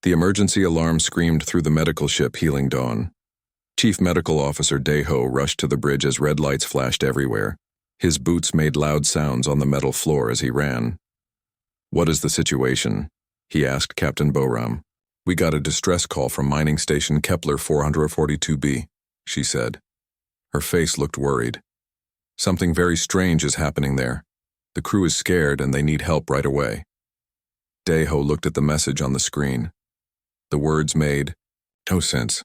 The emergency alarm screamed through the medical ship Healing Dawn. Chief Medical Officer Daeho rushed to the bridge as red lights flashed everywhere. His boots made loud sounds on the metal floor as he ran. "What is the situation?" he asked Captain Boram. "We got a distress call from mining station Kepler 442b, she said. Her face looked worried. "Something very strange is happening there. The crew is scared and they need help right away." Daeho looked at the message on the screen. The words made no sense.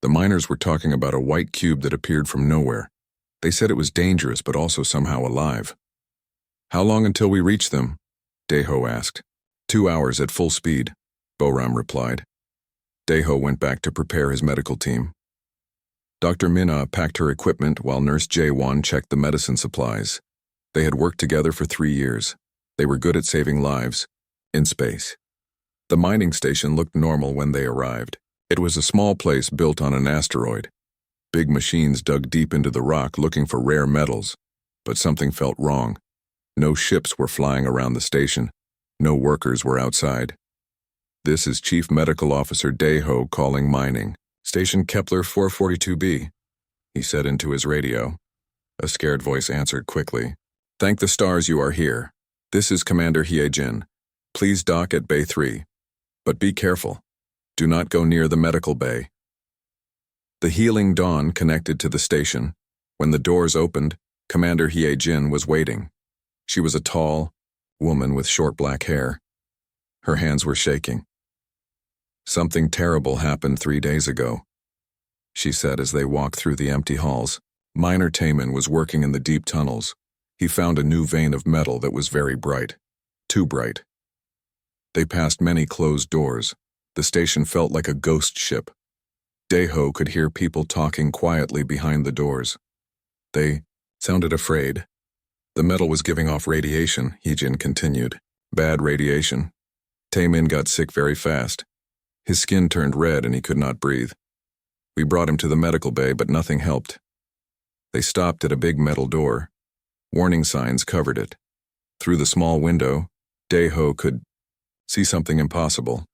The miners were talking about a white cube that appeared from nowhere. They said it was dangerous but also somehow alive. "How long until we reach them?" Daeho asked. 2 hours at full speed, Boram replied. Daeho went back to prepare his medical team. Dr. Minna packed her equipment while Nurse Jae-won checked the medicine supplies. They had worked together for 3 years. They were good at saving lives in space. The mining station looked normal when they arrived. It was a small place built on an asteroid. Big machines dug deep into the rock looking for rare metals, but something felt wrong. No ships were flying around the station. No workers were outside. "This is Chief Medical Officer Daeho calling mining. Station Kepler 442b, he said into his radio. A scared voice answered quickly. "Thank the stars you are here. This is Commander Hyejin. Please dock at Bay 3. But be careful. Do not go near the medical bay." The Healing Dawn connected to the station. When the doors opened, Commander Hyejin was waiting. She was a tall woman with short black hair. Her hands were shaking. "Something terrible happened 3 days ago," she said as they walked through the empty halls. Miner Taemin was working in the deep tunnels. He found a new vein of metal that was very bright. Too bright. They passed many closed doors. The station felt like a ghost ship. Daeho could hear people talking quietly behind the doors. They sounded afraid. "The metal was giving off radiation," Hyejin continued. "Bad radiation. Taemin got sick very fast. His skin turned red and he could not breathe. We brought him to the medical bay, but nothing helped." They stopped at a big metal door. Warning signs covered it. Through the small window, Daeho could see something impossible.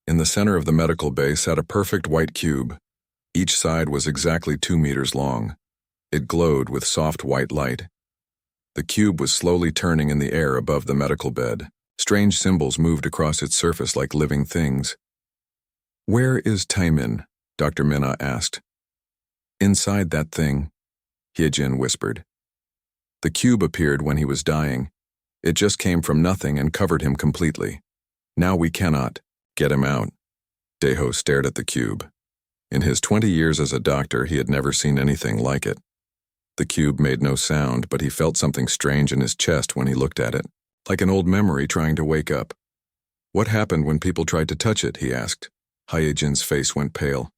In the center of the medical bay sat a perfect white cube. Each side was exactly 2 meters long. It glowed with soft white light. The cube was slowly turning in the air above the medical bed. Strange symbols moved across its surface like living things. "Where is Taemin?" Dr. Minna asked. "Inside that thing," Hyejin whispered. The cube appeared when he was dying. It just came from nothing and covered him completely. "Now we cannot get him out." Daeho stared at the cube. In his 20 years as a doctor, he had never seen anything like it. The cube made no sound, but he felt something strange in his chest when he looked at it, like an old memory trying to wake up. "What happened when people tried to touch it?" he asked. Hyejin's face went pale.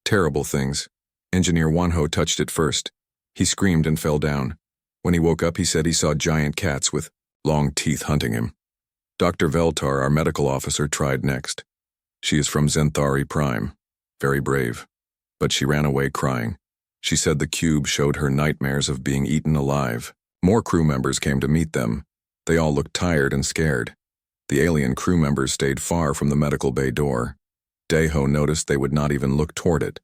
"Terrible things. Engineer Wonho touched it first. He screamed and fell down. When he woke up, he said he saw giant cats with long teeth hunting him. Dr. Veltar, our medical officer, tried next. She is from Zenthari Prime. Very brave. But she ran away crying. She said the cube showed her nightmares of being eaten alive. More crew members came to meet them. They all looked tired and scared. The alien crew members stayed far from the medical bay door. Daeho noticed they would not even look toward it.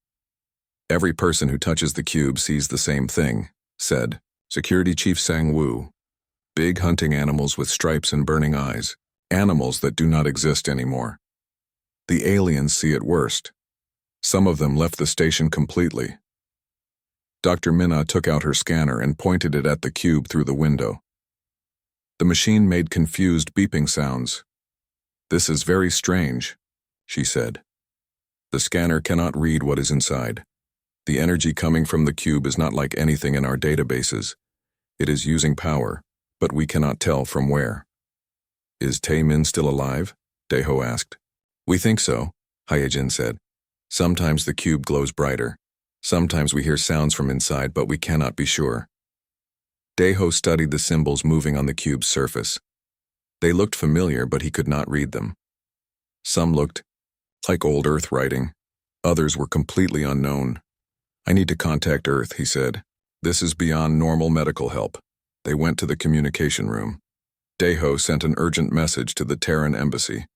"Every person who touches the cube sees the same thing," said Security Chief Sang-woo. "Big hunting animals with stripes and burning eyes. Animals that do not exist anymore. The aliens see it worst. Some of them left the station completely." Dr. Minna took out her scanner and pointed it at the cube through the window. The machine made confused beeping sounds. "This is very strange," she said. "The scanner cannot read what is inside. The energy coming from the cube is not like anything in our databases. It is using power, but we cannot tell from where." "Is Taemin still alive?" Daeho asked. "We think so," Hyejin said. "Sometimes the cube glows brighter. Sometimes we hear sounds from inside, but we cannot be sure." Daeho studied the symbols moving on the cube's surface. They looked familiar, but he could not read them. Some looked like old Earth writing. Others were completely unknown. "I need to contact Earth," he said. "This is beyond normal medical help." They went to the communication room. Daeho sent an urgent message to the Terran embassy.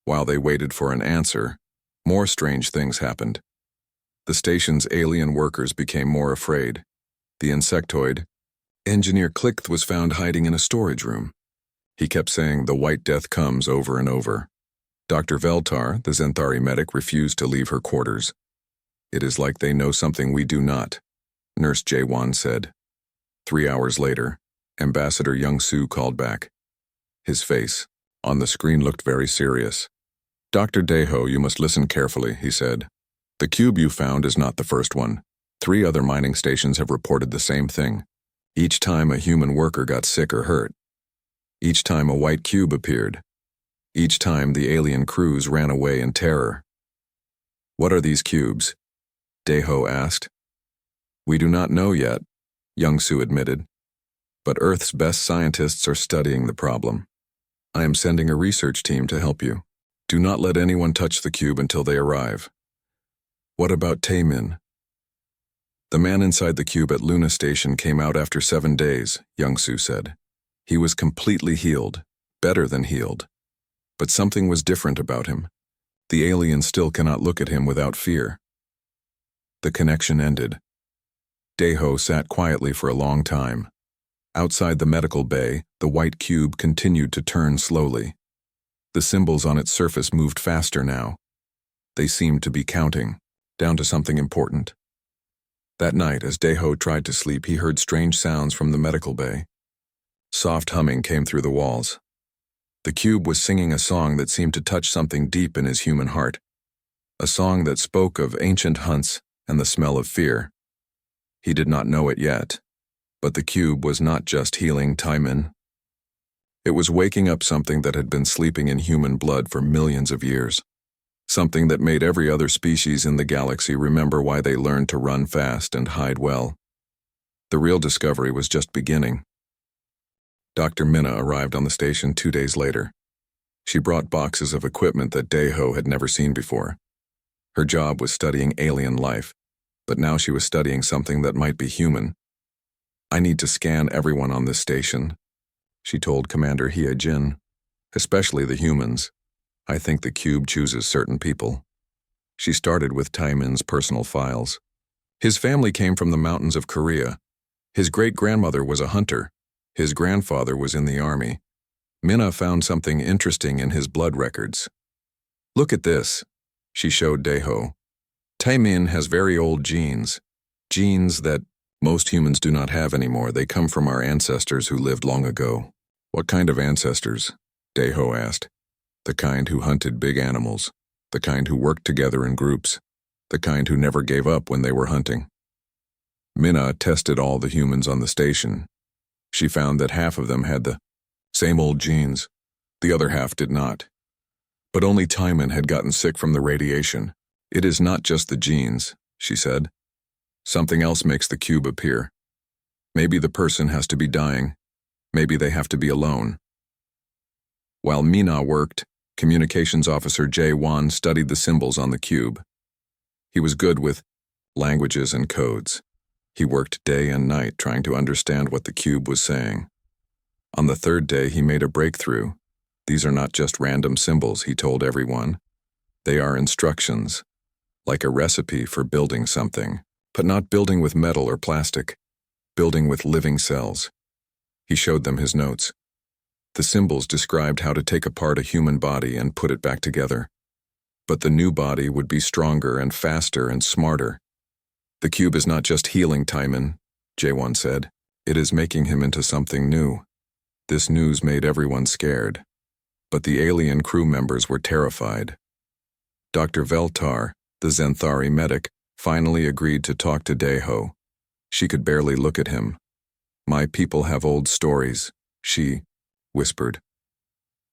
While they waited for an answer, more strange things happened. The station's alien workers became more afraid. The insectoid, Engineer Click, was found hiding in a storage room. He kept saying, "The White Death comes," over and over. Dr. Veltar, the Xanthari medic, refused to leave her quarters. "It is like they know something we do not," Nurse Jaewon said. 3 hours later, Ambassador Young-soo called back. His face, on the screen, looked very serious. "Dr. Daeho, you must listen carefully," he said. "The cube you found is not the first one. 3 other mining stations have reported the same thing. Each time a human worker got sick or hurt. Each time a white cube appeared. Each time the alien crews ran away in terror." "What are these cubes?" Daeho asked. "We do not know yet," Young-soo admitted. "But Earth's best scientists are studying the problem. I am sending a research team to help you. Do not let anyone touch the cube until they arrive." "What about Taemin?" "The man inside the cube at Luna Station came out after 7 days, Young-soo said. He was completely healed, better than healed. But something was different about him. The aliens still cannot look at him without fear." The connection ended. Daeho sat quietly for a long time. Outside the medical bay, the white cube continued to turn slowly. The symbols on its surface moved faster now. They seemed to be counting, down to something important. That night, as Daeho tried to sleep, he heard strange sounds from the medical bay. Soft humming came through the walls. The cube was singing a song that seemed to touch something deep in his human heart. A song that spoke of ancient hunts and the smell of fear. He did not know it yet, but the cube was not just healing Taemin. It was waking up something that had been sleeping in human blood for millions of years. Something that made every other species in the galaxy remember why they learned to run fast and hide well. The real discovery was just beginning. Dr. Minna arrived on the station 2 days later. She brought boxes of equipment that Daeho had never seen before. Her job was studying alien life, but now she was studying something that might be human. "I need to scan everyone on this station," she told Commander Hye-jin, "especially the humans. I think the cube chooses certain people." She started with Taemin's personal files. His family came from the mountains of Korea. His great-grandmother was a hunter. His grandfather was in the army. Minna found something interesting in his blood records. "Look at this," she showed Daeho. "Taemin has very old genes. Genes that most humans do not have anymore. They come from our ancestors who lived long ago." "What kind of ancestors?" Daeho asked. "The kind who hunted big animals, the kind who worked together in groups, the kind who never gave up when they were hunting." Minna tested all the humans on the station. She found that half of them had the same old genes. The other half did not. But only Taemin had gotten sick from the radiation. "It is not just the genes," she said. "Something else makes the cube appear. Maybe the person has to be dying. Maybe they have to be alone." While Minna worked, Communications Officer Jae-won studied the symbols on the cube. He was good with languages and codes. He worked day and night trying to understand what the cube was saying. On the 3rd day, he made a breakthrough. "These are not just random symbols," he told everyone. "They are instructions, like a recipe for building something, but not building with metal or plastic, building with living cells." He showed them his notes. The symbols described how to take apart a human body and put it back together. But the new body would be stronger and faster and smarter. "The cube is not just healing Taemin," Jae-won said. "It is making him into something new." This news made everyone scared. But the alien crew members were terrified. Dr. Veltar, the Xanthari medic, finally agreed to talk to Daeho. She could barely look at him. "My people have old stories," she whispered.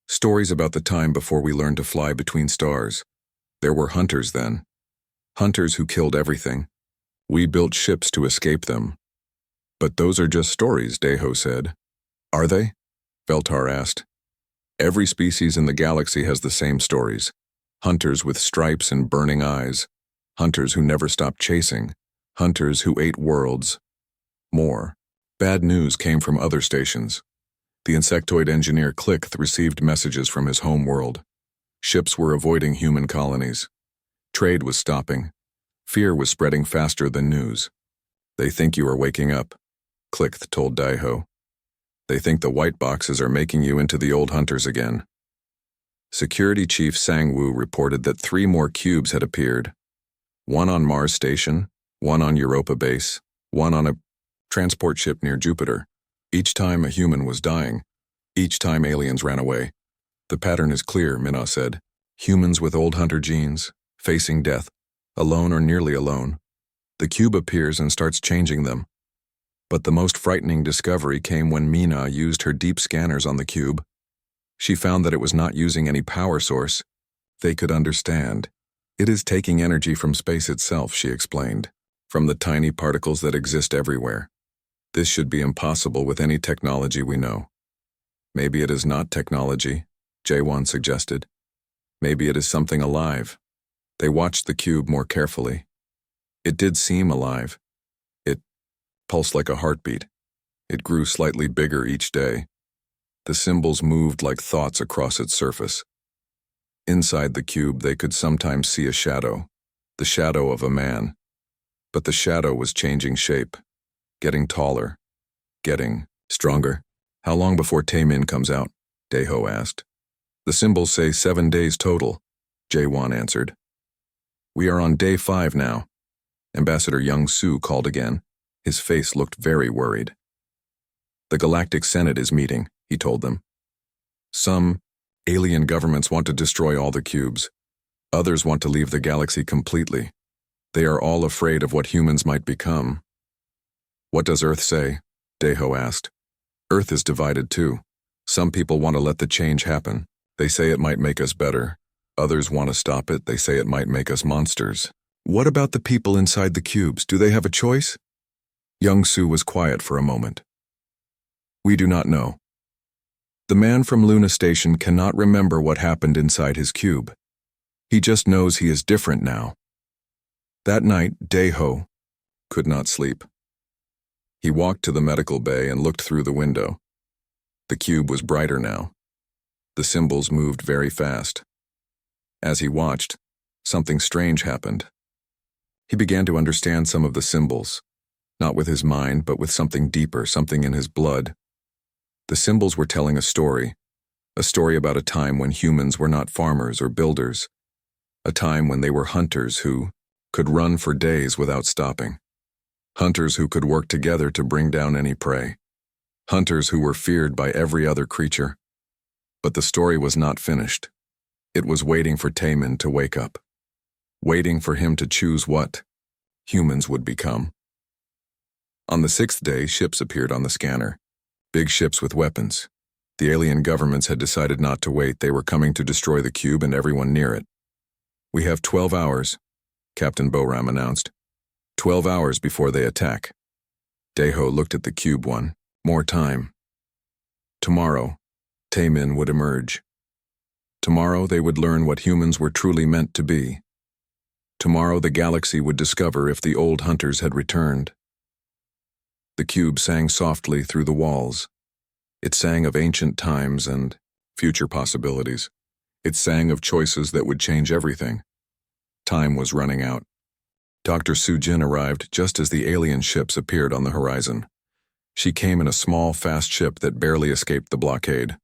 "Stories about the time before we learned to fly between stars. There were hunters then. Hunters who killed everything. We built ships to escape them." "But those are just stories," Daeho said. "Are they?" Veltar asked. "Every species in the galaxy has the same stories. Hunters with stripes and burning eyes. Hunters who never stopped chasing. Hunters who ate worlds. More. Bad news came from other stations. The insectoid engineer Click received messages from his home world. Ships were avoiding human colonies. Trade was stopping. Fear was spreading faster than news. They think you are waking up, Click told Daiho. They think the white boxes are making you into the old hunters again. Security Chief Sang-woo reported that 3 more cubes had appeared. 1 on Mars Station, 1 on Europa Base, 1 on a transport ship near Jupiter. Each time a human was dying. Each time aliens ran away. The pattern is clear, Minna said. Humans with old hunter genes, facing death, alone or nearly alone. The cube appears and starts changing them. But the most frightening discovery came when Minna used her deep scanners on the cube. She found that it was not using any power source. They could understand. It is taking energy from space itself, she explained, from the tiny particles that exist everywhere. This should be impossible with any technology we know. Maybe it is not technology, Jaewon suggested. Maybe it is something alive. They watched the cube more carefully. It did seem alive. It pulsed like a heartbeat. It grew slightly bigger each day. The symbols moved like thoughts across its surface. Inside the cube, they could sometimes see a shadow, the shadow of a man. But the shadow was changing shape, getting taller, getting stronger. How long before Taemin comes out? Daeho asked. The symbols say 7 days total, Jaewon answered. We are on day 5 now. Ambassador Young-soo called again. His face looked very worried. The Galactic Senate is meeting, he told them. Some alien governments want to destroy all the cubes. Others want to leave the galaxy completely. They are all afraid of what humans might become. What does Earth say? Daeho asked. Earth is divided too. Some people want to let the change happen. They say it might make us better. Others want to stop it. They say it might make us monsters. What about the people inside the cubes? Do they have a choice? Young-soo was quiet for a moment. We do not know. The man from Luna Station cannot remember what happened inside his cube. He just knows he is different now. That night, Daeho could not sleep. He walked to the medical bay and looked through the window. The cube was brighter now. The symbols moved very fast. As he watched, something strange happened. He began to understand some of the symbols, not with his mind, but with something deeper, something in his blood. The symbols were telling a story about a time when humans were not farmers or builders, a time when they were hunters who could run for days without stopping, hunters who could work together to bring down any prey, hunters who were feared by every other creature. But the story was not finished. It was waiting for Taemin to wake up, waiting for him to choose what humans would become. On the 6th day, ships appeared on the scanner. Big ships with weapons. The alien governments had decided not to wait. They were coming to destroy the cube and everyone near it. We have 12 hours, Captain Boram announced. 12 hours before they attack. Daeho looked at the cube one. More time. Tomorrow, Taemin would emerge. Tomorrow they would learn what humans were truly meant to be. Tomorrow the galaxy would discover if the old hunters had returned. The cube sang softly through the walls. It sang of ancient times and future possibilities. It sang of choices that would change everything. Time was running out. Dr. Soo-jin arrived just as the alien ships appeared on the horizon. She came in a small, fast ship that barely escaped the blockade.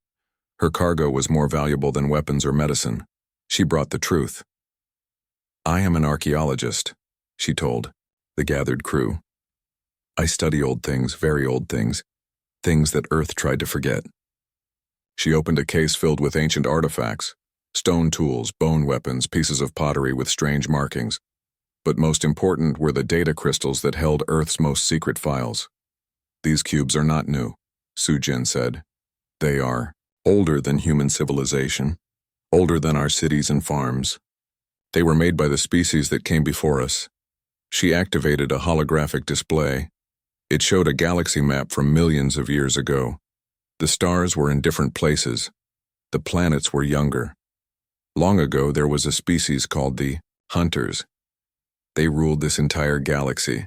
Her cargo was more valuable than weapons or medicine. She brought the truth. I am an archaeologist, she told the gathered crew. I study old things, very old things, things that Earth tried to forget. She opened a case filled with ancient artifacts, stone tools, bone weapons, pieces of pottery with strange markings. But most important were the data crystals that held Earth's most secret files. These cubes are not new, Soo-jin said. They are older than human civilization, older than our cities and farms. They were made by the species that came before us. She activated a holographic display. It showed a galaxy map from millions of years ago. The stars were in different places. The planets were younger. Long ago, there was a species called the Hunters. They ruled this entire galaxy.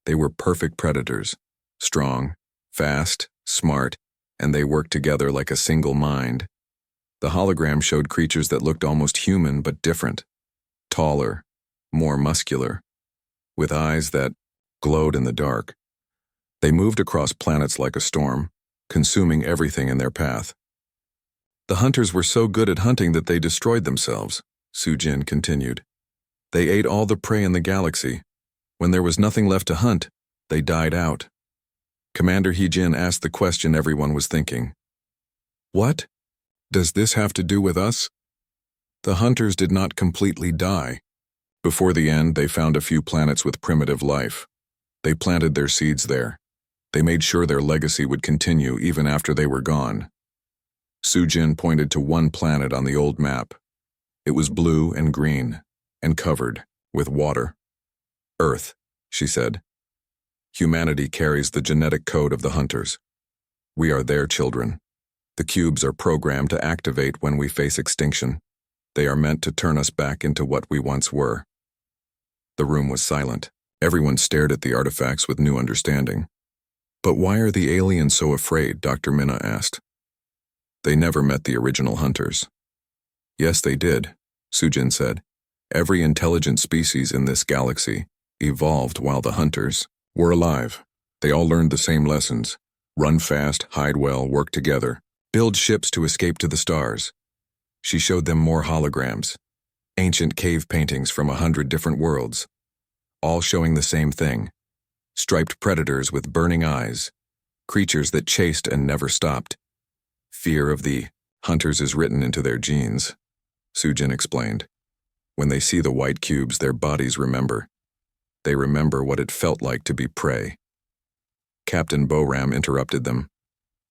They were perfect predators, strong, fast, smart, and they worked together like a single mind. The hologram showed creatures that looked almost human but different, taller, more muscular, with eyes that glowed in the dark. They moved across planets like a storm, consuming everything in their path. The hunters were so good at hunting that they destroyed themselves, Sujin continued. They ate all the prey in the galaxy. When there was nothing left to hunt, they died out. Commander Heejin asked the question everyone was thinking. What? Does this have to do with us? The hunters did not completely die. Before the end, they found a few planets with primitive life. They planted their seeds there. They made sure their legacy would continue even after they were gone. Sujin pointed to one planet on the old map. It was blue and green, and covered with water. Earth, she said. Humanity carries the genetic code of the hunters. We are their children. The cubes are programmed to activate when we face extinction. They are meant to turn us back into what we once were. The room was silent. Everyone stared at the artifacts with new understanding. But why are the aliens so afraid? Dr. Minna asked. They never met the original hunters. Yes, they did, Sujin said. Every intelligent species in this galaxy evolved while the hunters were alive. They all learned the same lessons. Run fast, hide well, work together. Build ships to escape to the stars. She showed them more holograms. Ancient cave paintings from 100 different worlds. All showing the same thing. Striped predators with burning eyes. Creatures that chased and never stopped. Fear of the hunters is written into their genes, Sujin explained. When they see the white cubes, their bodies remember. They remember what it felt like to be prey. Captain Boram interrupted them.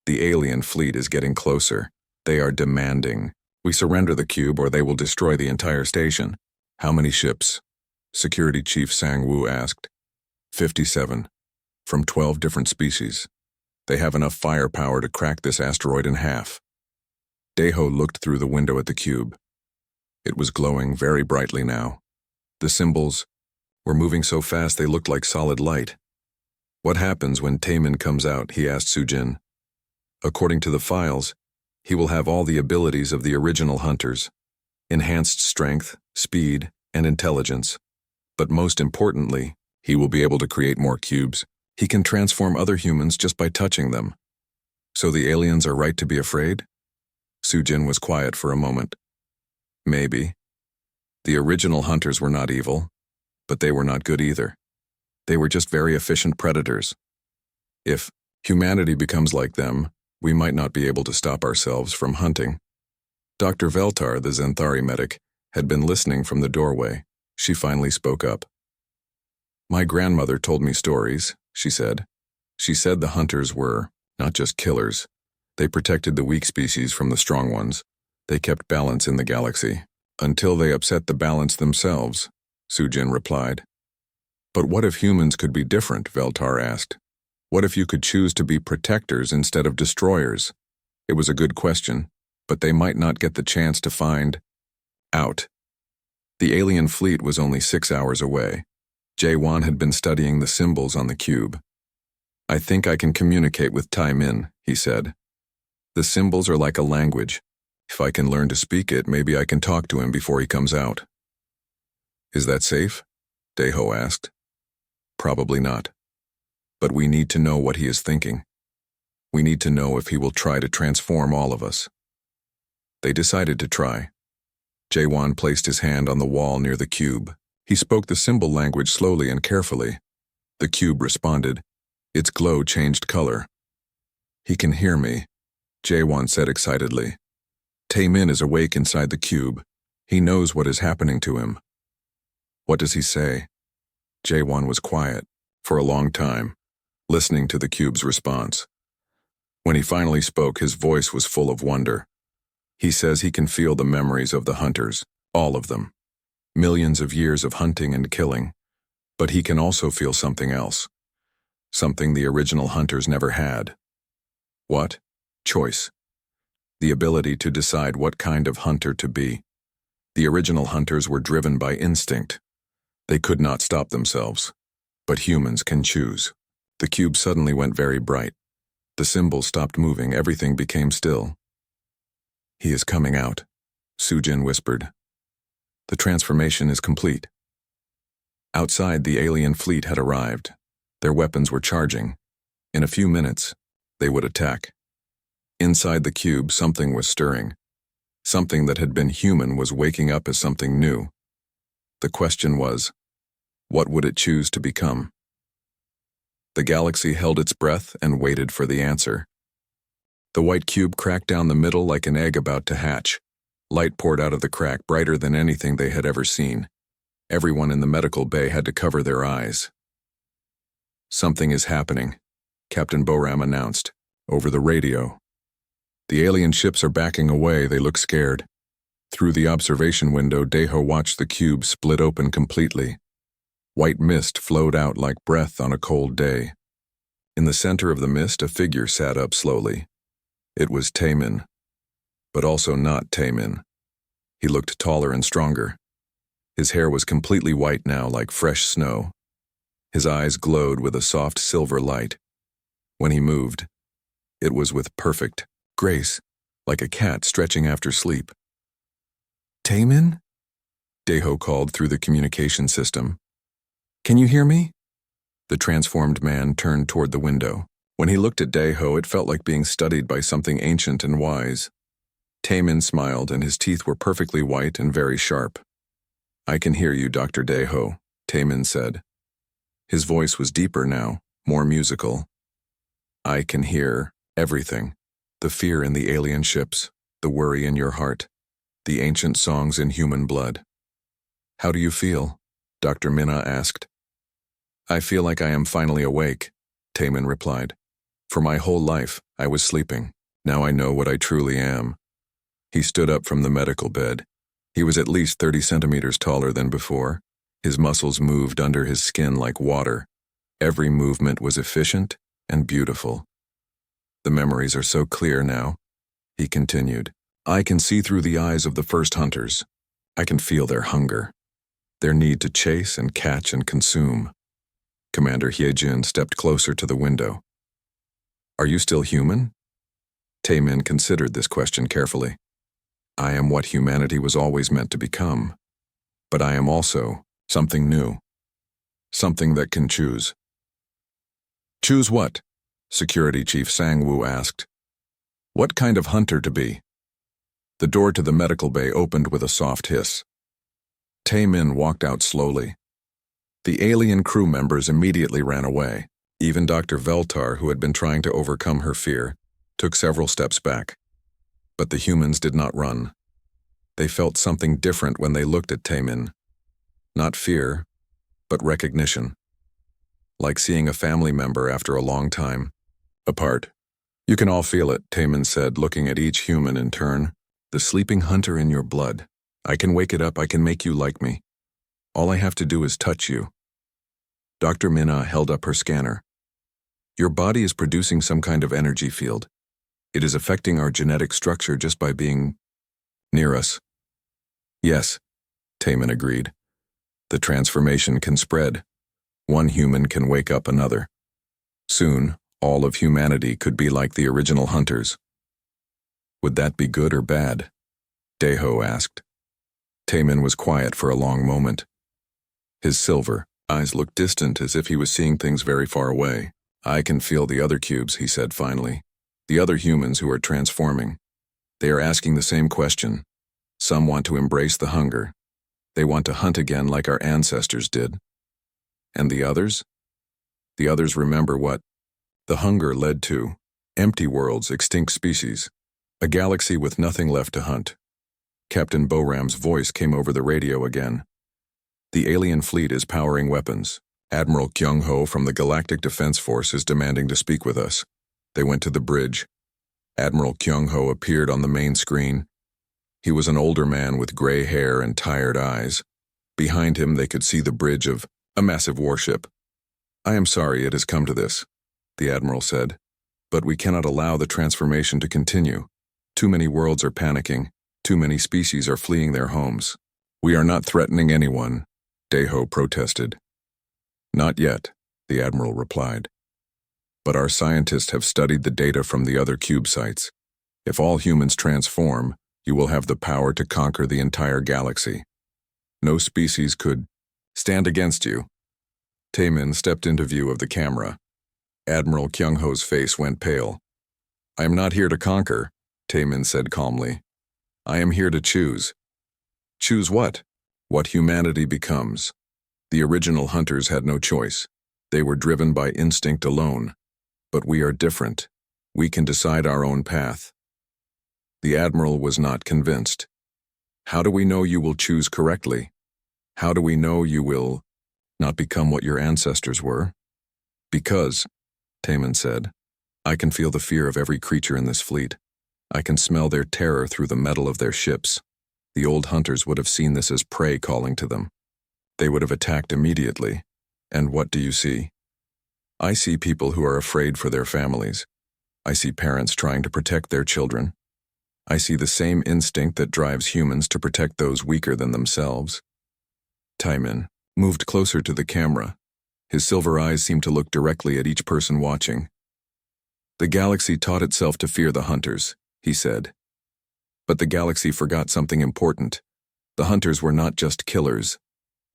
The alien fleet is getting closer. They are demanding. We surrender the cube or they will destroy the entire station. How many ships? Security Chief Sang-woo asked. 57. From 12 different species. They have enough firepower to crack this asteroid in half. Daeho looked through the window at the cube. It was glowing very brightly now. The symbols were moving so fast they looked like solid light. What happens when Taemin comes out? He asked Sujin. According to the files, he will have all the abilities of the original hunters. Enhanced strength, speed, and intelligence. But most importantly, he will be able to create more cubes. He can transform other humans just by touching them. So the aliens are right to be afraid? Sujin was quiet for a moment. Maybe. The original hunters were not evil, but they were not good either. They were just very efficient predators. If humanity becomes like them, we might not be able to stop ourselves from hunting. Dr. Veltar, the Zenthari medic, had been listening from the doorway. She finally spoke up. My grandmother told me stories, she said. She said the hunters were not just killers. They protected the weak species from the strong ones. They kept balance in the galaxy. Until they upset the balance themselves, Sujin replied. But what if humans could be different? Veltar asked. What if you could choose to be protectors instead of destroyers? It was a good question, but they might not get the chance to find out. The alien fleet was only 6 hours away. Jae-won had been studying the symbols on the cube. I think I can communicate with Taemin, he said. The symbols are like a language. If I can learn to speak it, maybe I can talk to him before he comes out. Is that safe? Daeho asked. Probably not. But we need to know what he is thinking. We need to know if he will try to transform all of us. They decided to try. Jae-won placed his hand on the wall near the cube. He spoke the symbol language slowly and carefully. The cube responded. Its glow changed color. He can hear me, Jae-won said excitedly. Taemin is awake inside the cube. He knows what is happening to him. What does he say? Jae-won was quiet for a long time, listening to the cube's response. When he finally spoke, his voice was full of wonder. He says he can feel the memories of the hunters, all of them. Millions of years of hunting and killing. But he can also feel something else. Something the original hunters never had. What? Choice. The ability to decide what kind of hunter to be. The original hunters were driven by instinct. They could not stop themselves. But humans can choose. The cube suddenly went very bright. The symbols stopped moving, everything became still. He is coming out, Sujin whispered. The transformation is complete. Outside, the alien fleet had arrived. Their weapons were charging. In a few minutes, they would attack. Inside the cube, something was stirring. Something that had been human was waking up as something new. The question was, what would it choose to become? The galaxy held its breath and waited for the answer. The white cube cracked down the middle like an egg about to hatch. Light poured out of the crack, brighter than anything they had ever seen. Everyone in the medical bay had to cover their eyes. Something is happening, Captain Boram announced, over the radio. The alien ships are backing away, they look scared. Through the observation window, Deho watched the cube split open completely. White mist flowed out like breath on a cold day. In the center of the mist, a figure sat up slowly. It was Taemin, but also not Taemin. He looked taller and stronger. His hair was completely white now, like fresh snow. His eyes glowed with a soft silver light. When he moved, it was with perfect grace, like a cat stretching after sleep. Taemin? Deho called through the communication system. Can you hear me? The transformed man turned toward the window. When he looked at Deho, it felt like being studied by something ancient and wise. Taemin smiled, and his teeth were perfectly white and very sharp. I can hear you, Dr. Deho, Taemin said. His voice was deeper now, more musical. I can hear everything. The fear in the alien ships, the worry in your heart, the ancient songs in human blood. How do you feel? Dr. Minna asked. I feel like I am finally awake, Taemin replied. For my whole life, I was sleeping. Now I know what I truly am. He stood up from the medical bed. He was at least 30 centimeters taller than before. His muscles moved under his skin like water. Every movement was efficient and beautiful. The memories are so clear now, he continued. I can see through the eyes of the first hunters. I can feel their hunger, their need to chase and catch and consume. Commander Hyejin stepped closer to the window. Are you still human? Taemin considered this question carefully. I am what humanity was always meant to become, but I am also something new, something that can choose. Choose what? Security Chief Sang-woo asked. What kind of hunter to be? The door to the medical bay opened with a soft hiss. Taemin walked out slowly. The alien crew members immediately ran away. Even Dr. Veltar, who had been trying to overcome her fear, took several steps back. But the humans did not run. They felt something different when they looked at Taemin. Not fear, but recognition. Like seeing a family member after a long time apart. You can all feel it, Taemin said, looking at each human in turn. The sleeping hunter in your blood. I can wake it up, I can make you like me. All I have to do is touch you. Dr. Minna held up her scanner. Your body is producing some kind of energy field. It is affecting our genetic structure just by being near us. Yes, Taemin agreed. The transformation can spread. One human can wake up another. Soon, all of humanity could be like the original hunters. Would that be good or bad? Deho asked. Taemin was quiet for a long moment. His silver eyes looked distant, as if he was seeing things very far away. I can feel the other cubes, he said finally. The other humans who are transforming. They are asking the same question. Some want to embrace the hunger. They want to hunt again like our ancestors did. And the others? The others remember what the hunger led to. Empty worlds, extinct species. A galaxy with nothing left to hunt. Captain Boram's voice came over the radio again. The alien fleet is powering weapons. Admiral Kyung-ho from the Galactic Defense Force is demanding to speak with us. They went to the bridge. Admiral Kyung-ho appeared on the main screen. He was an older man with gray hair and tired eyes. Behind him they could see the bridge of a massive warship. I am sorry it has come to this, the Admiral said, but we cannot allow the transformation to continue. Too many worlds are panicking. Too many species are fleeing their homes. We are not threatening anyone, Deho protested. Not yet, the Admiral replied. But our scientists have studied the data from the other cube sites. If all humans transform, You will have the power to conquer the entire galaxy. No species could stand against you. Taemin stepped into view of the camera. Admiral Kyung-ho's face went pale. I am not here to conquer, Taemin said calmly. I am here to choose. Choose what? What humanity becomes. The original hunters had no choice. They were driven by instinct alone. But we are different. We can decide our own path. The Admiral was not convinced. How do we know you will choose correctly? How do we know you will not become what your ancestors were? Because, Taemin said, I can feel the fear of every creature in this fleet. I can smell their terror through the metal of their ships. The old hunters would have seen this as prey calling to them. They would have attacked immediately. And what do you see? I see people who are afraid for their families. I see parents trying to protect their children. I see the same instinct that drives humans to protect those weaker than themselves. Taemin moved closer to the camera. His silver eyes seemed to look directly at each person watching. The galaxy taught itself to fear the hunters, he said. But the galaxy forgot something important. The hunters were not just killers.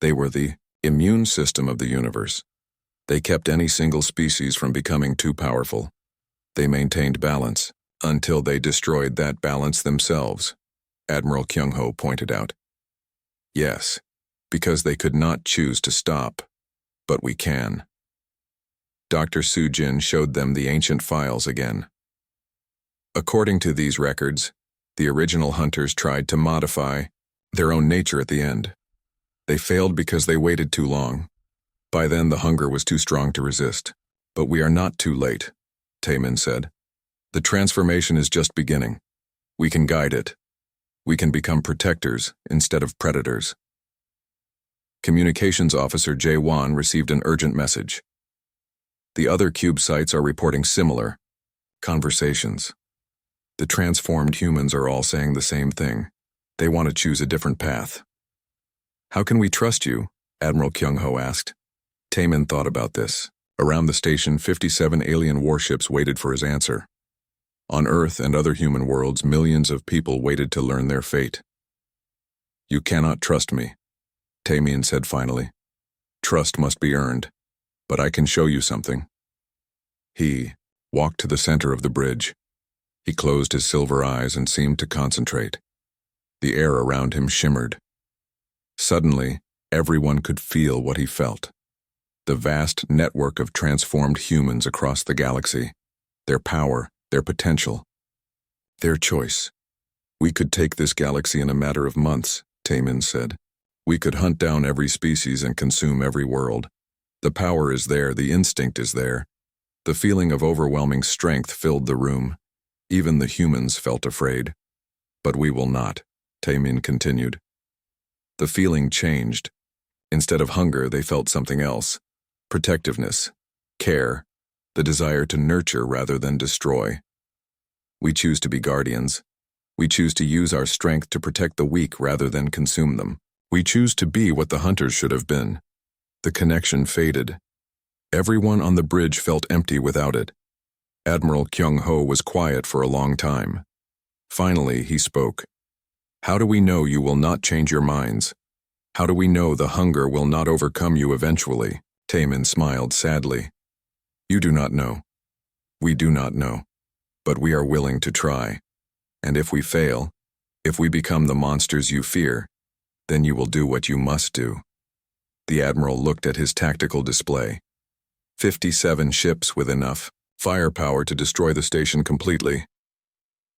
They were the immune system of the universe. They kept any single species from becoming too powerful. They maintained balance until they destroyed that balance themselves, Admiral Kyung-ho pointed out. Yes, because they could not choose to stop, but we can. Dr. Soo-jin showed them the ancient files again. According to these records, the original hunters tried to modify their own nature at the end. They failed because they waited too long. By then, the hunger was too strong to resist. But we are not too late, Taemin said. The transformation is just beginning. We can guide it. We can become protectors instead of predators. Communications Officer Jae-won received an urgent message. The other cube sites are reporting similar conversations. The transformed humans are all saying the same thing. They want to choose a different path. How can we trust you? Admiral Kyung-ho asked. Taemin thought about this. Around the station, 57 alien warships waited for his answer. On Earth and other human worlds, millions of people waited to learn their fate. You cannot trust me, Taemin said finally. Trust must be earned, but I can show you something. He walked to the center of the bridge. He closed his silver eyes and seemed to concentrate. The air around him shimmered. Suddenly, everyone could feel what he felt. The vast network of transformed humans across the galaxy. Their power, their potential, their choice. We could take this galaxy in a matter of months, Taemin said. We could hunt down every species and consume every world. The power is there, the instinct is there. The feeling of overwhelming strength filled the room. Even the humans felt afraid. But we will not, Taemin continued. The feeling changed. Instead of hunger, they felt something else. Protectiveness, care, the desire to nurture rather than destroy. We choose to be guardians. We choose to use our strength to protect the weak rather than consume them. We choose to be what the hunters should have been. The connection faded. Everyone on the bridge felt empty without it. Admiral Kyung-ho was quiet for a long time. Finally, he spoke. How do we know you will not change your minds? How do we know the hunger will not overcome you eventually? Taemin smiled sadly. You do not know. We do not know. But we are willing to try. And if we fail, if we become the monsters you fear, then you will do what you must do. The Admiral looked at his tactical display. 57 ships with enough firepower to destroy the station completely.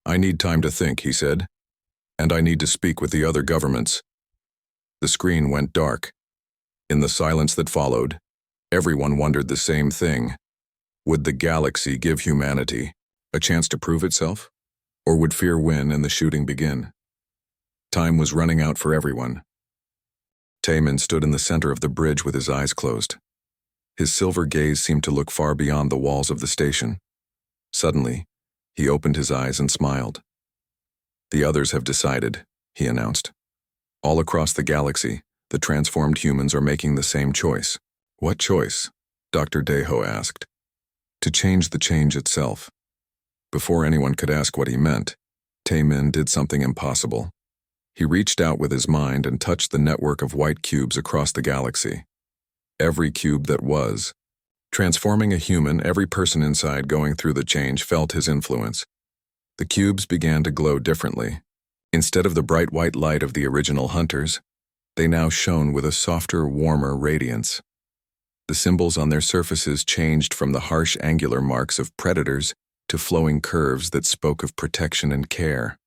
I need time to think, he said. And I need to speak with the other governments. The screen went dark. In the silence that followed, everyone wondered the same thing. Would the galaxy give humanity a chance to prove itself? Or would fear win and the shooting begin? Time was running out for everyone. Taemin stood in the center of the bridge with his eyes closed. His silver gaze seemed to look far beyond the walls of the station. Suddenly, he opened his eyes and smiled. The others have decided, he announced. All across the galaxy, the transformed humans are making the same choice. What choice? Dr. Daeho asked. To change the change itself. Before anyone could ask what he meant, Taemin did something impossible. He reached out with his mind and touched the network of white cubes across the galaxy. Every cube that was. Transforming a human, every person inside going through the change felt his influence. The cubes began to glow differently. Instead of the bright white light of the original hunters, they now shone with a softer, warmer radiance. The symbols on their surfaces changed from the harsh angular marks of predators to flowing curves that spoke of protection and care.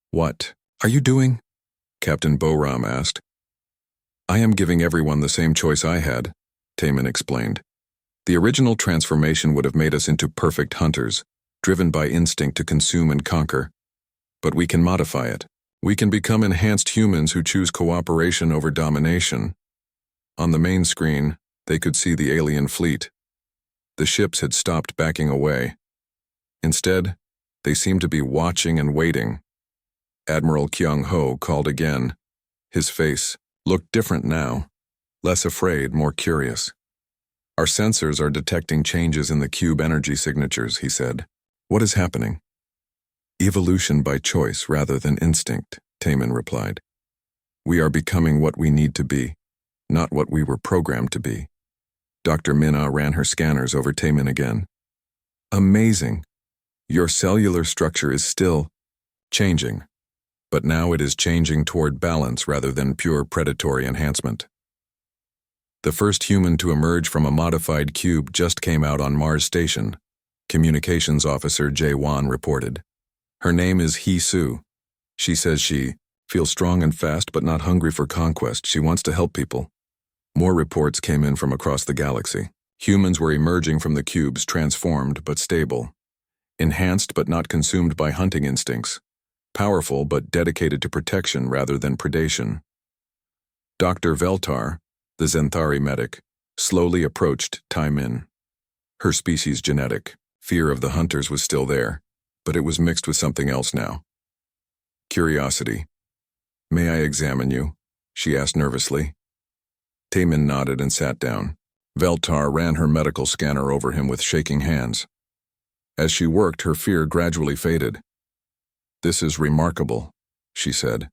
"What are you doing?" Captain Boram asked. "I am giving everyone the same choice I had," Taemin explained. "The original transformation would have made us into perfect hunters, driven by instinct to consume and conquer. But we can modify it. We can become enhanced humans who choose cooperation over domination." On the main screen, they could see the alien fleet. The ships had stopped backing away. Instead, they seemed to be watching and waiting. Admiral Kyung-ho called again. His face looked different now, less afraid, more curious. "Our sensors are detecting changes in the cube energy signatures," he said. "What is happening?" "Evolution by choice rather than instinct," Taemin replied. "We are becoming what we need to be, not what we were programmed to be." Dr. Minna ran her scanners over Taemin again. "Amazing. Your cellular structure is still changing, but now it is changing toward balance rather than pure predatory enhancement." The first human to emerge from a modified cube just came out on Mars Station, Communications Officer Jae-won reported. "Her name is Hee-Soo. She says she feels strong and fast but not hungry for conquest. She wants to help people." More reports came in from across the galaxy. Humans were emerging from the cubes, transformed but stable. Enhanced but not consumed by hunting instincts. Powerful but dedicated to protection rather than predation. Dr. Veltar, the Zenthari medic, slowly approached Taemin. Her species genetic. Fear of the hunters was still there, but it was mixed with something else now. Curiosity. "May I examine you?" she asked nervously. Taemin nodded and sat down. Veltar ran her medical scanner over him with shaking hands. As she worked, her fear gradually faded. "This is remarkable," she said.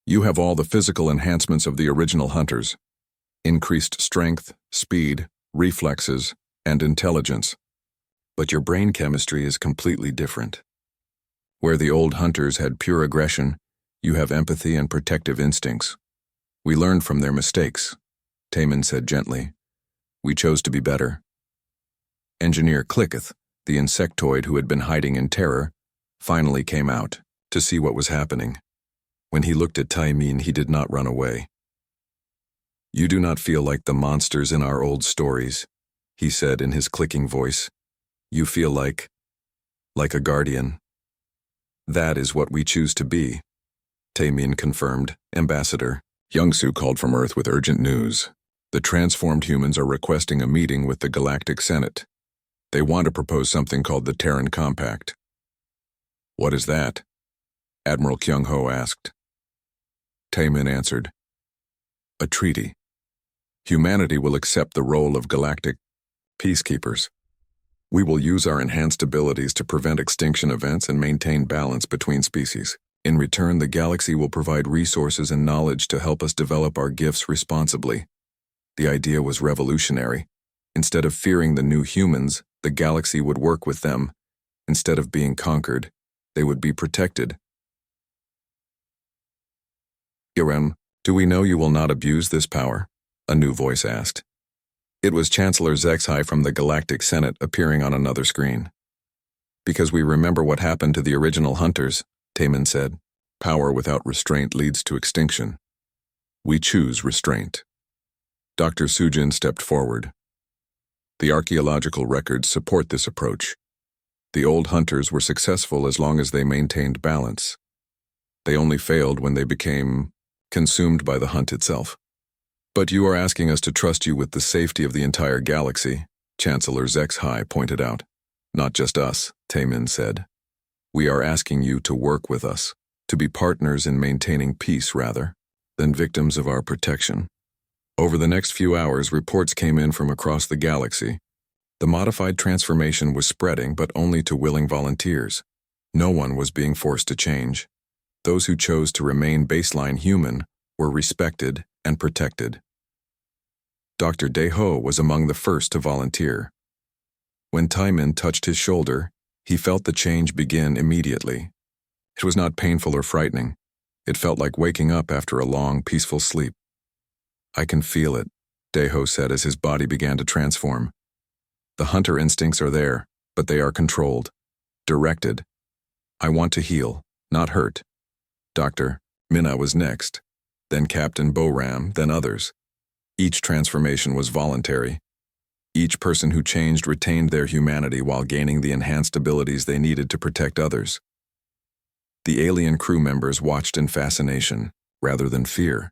"You have all the physical enhancements of the original hunters. Increased strength, speed, reflexes, and intelligence. But your brain chemistry is completely different. Where the old hunters had pure aggression, you have empathy and protective instincts. We learned from their mistakes," Taemin said gently. "We chose to be better." Engineer Clicketh, the insectoid who had been hiding in terror, finally came out to see what was happening. When he looked at Taemin, he did not run away. "You do not feel like the monsters in our old stories," he said in his clicking voice. "You feel like a guardian." "That is what we choose to be," Taemin confirmed. "Ambassador." Youngsu called from Earth with urgent news. "The transformed humans are requesting a meeting with the Galactic Senate. They want to propose something called the Terran Compact." "What is that?" Admiral Kyung-ho asked. Taemin answered. "A treaty. Humanity will accept the role of galactic peacekeepers. We will use our enhanced abilities to prevent extinction events and maintain balance between species. In return, the galaxy will provide resources and knowledge to help us develop our gifts responsibly." The idea was revolutionary. Instead of fearing the new humans, the galaxy would work with them. Instead of being conquered, they would be protected. "Irem, do we know you will not abuse this power?" a new voice asked. It was Chancellor Zexhai from the Galactic Senate appearing on another screen. "Because we remember what happened to the original hunters," Taemin said. "Power without restraint leads to extinction. We choose restraint." Dr. Sujin stepped forward. "The archaeological records support this approach. The old hunters were successful as long as they maintained balance. They only failed when they became consumed by the hunt itself. But you are asking us to trust you with the safety of the entire galaxy," Chancellor Zexhai pointed out. "Not just us," Taemin said. "We are asking you to work with us, to be partners in maintaining peace rather than victims of our protection." Over the next few hours, reports came in from across the galaxy. The modified transformation was spreading, but only to willing volunteers. No one was being forced to change. Those who chose to remain baseline human were respected and protected. Dr. Deho was among the first to volunteer. When Taimin touched his shoulder, he felt the change begin immediately. It was not painful or frightening. It felt like waking up after a long, peaceful sleep. "I can feel it," Deho said as his body began to transform. "The hunter instincts are there, but they are controlled, directed. I want to heal, not hurt." Dr. Minna was next, then Captain Boram, then others. Each transformation was voluntary. Each person who changed retained their humanity while gaining the enhanced abilities they needed to protect others. The alien crew members watched in fascination, rather than fear.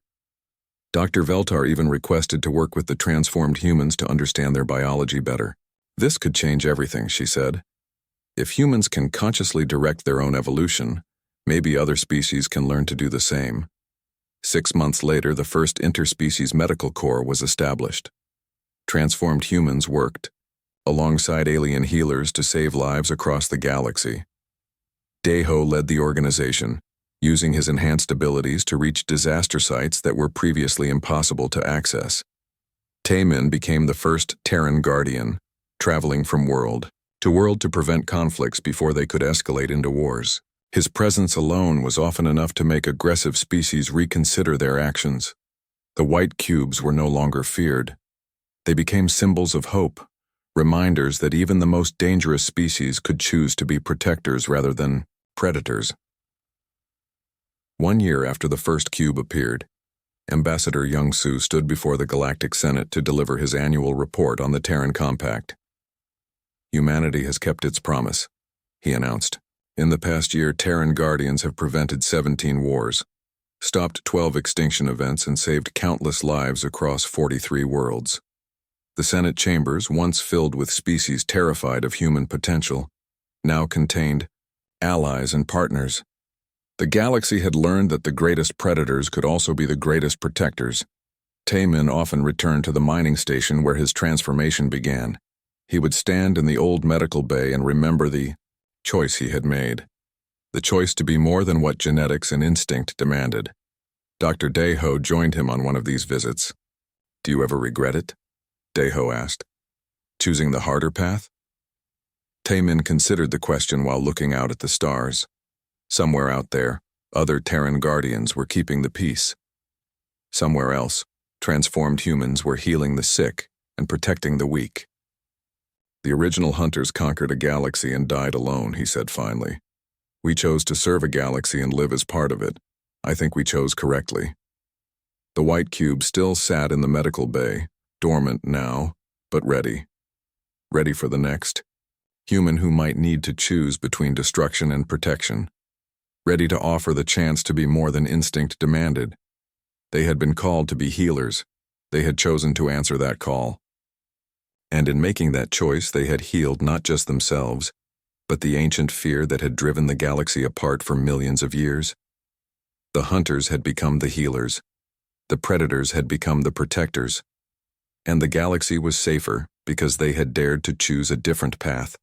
Dr. Veltar even requested to work with the transformed humans to understand their biology better. "This could change everything," she said. "If humans can consciously direct their own evolution, maybe other species can learn to do the same." 6 months later, the first interspecies medical corps was established. Transformed humans worked, alongside alien healers, to save lives across the galaxy. Deho led the organization, using his enhanced abilities to reach disaster sites that were previously impossible to access. Taimin became the first Terran Guardian, traveling from world to world to prevent conflicts before they could escalate into wars. His presence alone was often enough to make aggressive species reconsider their actions. The white cubes were no longer feared. They became symbols of hope, reminders that even the most dangerous species could choose to be protectors rather than predators. 1 year after the first cube appeared, Ambassador Young-Su stood before the Galactic Senate to deliver his annual report on the Terran Compact. "Humanity has kept its promise," he announced. "In the past year, Terran Guardians have prevented 17 wars, stopped 12 extinction events, and saved countless lives across 43 worlds." The Senate chambers, once filled with species terrified of human potential, now contained allies and partners. The galaxy had learned that the greatest predators could also be the greatest protectors. Taimin often returned to the mining station where his transformation began. He would stand in the old medical bay and remember the choice he had made. The choice to be more than what genetics and instinct demanded. Dr. Deho joined him on one of these visits. "Do you ever regret it?" Deho asked. "Choosing the harder path?" Taimin considered the question while looking out at the stars. Somewhere out there, other Terran Guardians were keeping the peace. Somewhere else, transformed humans were healing the sick and protecting the weak. "The original hunters conquered a galaxy and died alone," he said finally. "We chose to serve a galaxy and live as part of it. I think we chose correctly." The white cube still sat in the medical bay, dormant now, but ready. Ready for the next human who might need to choose between destruction and protection. Ready to offer the chance to be more than instinct demanded. They had been called to be healers. They had chosen to answer that call. And in making that choice, they had healed not just themselves, but the ancient fear that had driven the galaxy apart for millions of years. The hunters had become the healers. The predators had become the protectors. And the galaxy was safer because they had dared to choose a different path.